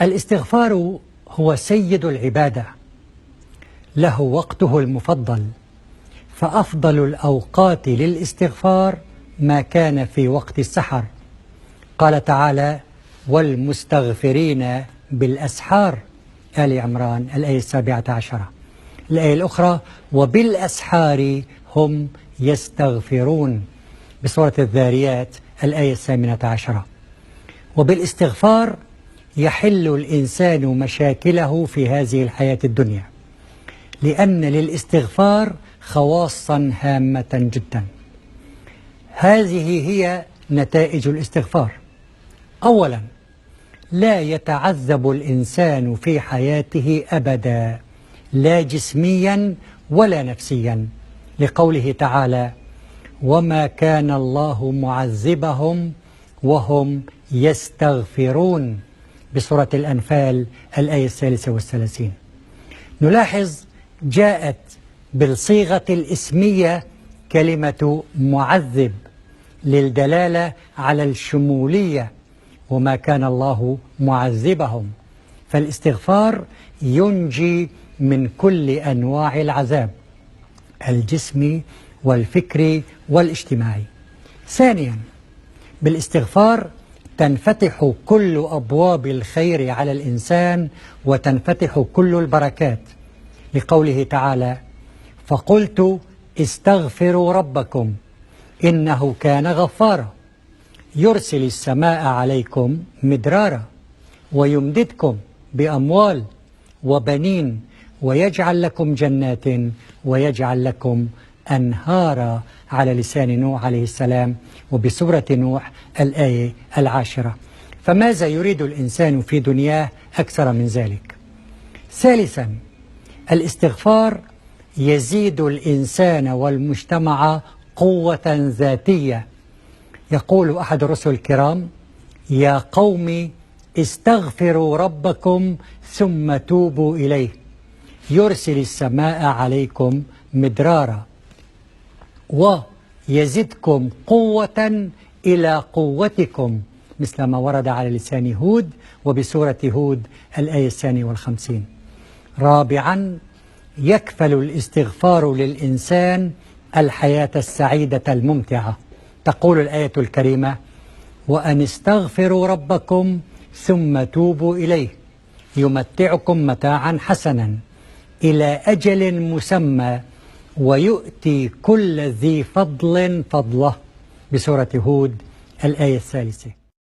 الاستغفار هو سيد العبادة، له وقته المفضل، فأفضل الأوقات للاستغفار ما كان في وقت السحر. قال تعالى: والمستغفرين بالأسحار، آل عمران الآية 17. الآية الأخرى: وبالأسحار هم يستغفرون، بسورة الذاريات الآية 18. وبالاستغفار يحل الإنسان مشاكله في هذه الحياة الدنيا، لأن للاستغفار خواصا هامة جدا. هذه هي نتائج الاستغفار. أولا، لا يتعذب الإنسان في حياته أبدا، لا جسميا ولا نفسيا، لقوله تعالى: وما كان الله معذبهم وهم يستغفرون، بسورة الأنفال الآية 33. نلاحظ جاءت بالصيغة الاسمية كلمة معذب للدلالة على الشمولية، وما كان الله معذبهم، فالاستغفار ينجي من كل أنواع العذاب الجسمي والفكري والاجتماعي. ثانيا، بالاستغفار تنفتح كل أبواب الخير على الإنسان وتنفتح كل البركات، لقوله تعالى: فقلت استغفروا ربكم إنه كان غفارا يرسل السماء عليكم مدرارا ويمددكم بأموال وبنين ويجعل لكم جنات ويجعل لكم أنهارا، على لسان نوح عليه السلام، وبسورة نوح الآية 10. فماذا يريد الإنسان في دنياه أكثر من ذلك؟ ثالثا، الاستغفار يزيد الإنسان والمجتمع قوة ذاتية. يقول أحد الرسل الكرام: يا قوم استغفروا ربكم ثم توبوا إليه يرسل السماء عليكم مدرارا ويزدكم قوة إلى قوتكم، مثل ما ورد على لسان هود وبسورة هود الآية 52. رابعا، يكفل الاستغفار للإنسان الحياة السعيدة الممتعة. تقول الآية الكريمة: وأن استغفروا ربكم ثم توبوا إليه يمتعكم متاعا حسنا إلى أجل مسمى ويؤتي كل ذي فضل فضله، بسورة هود الآية 3.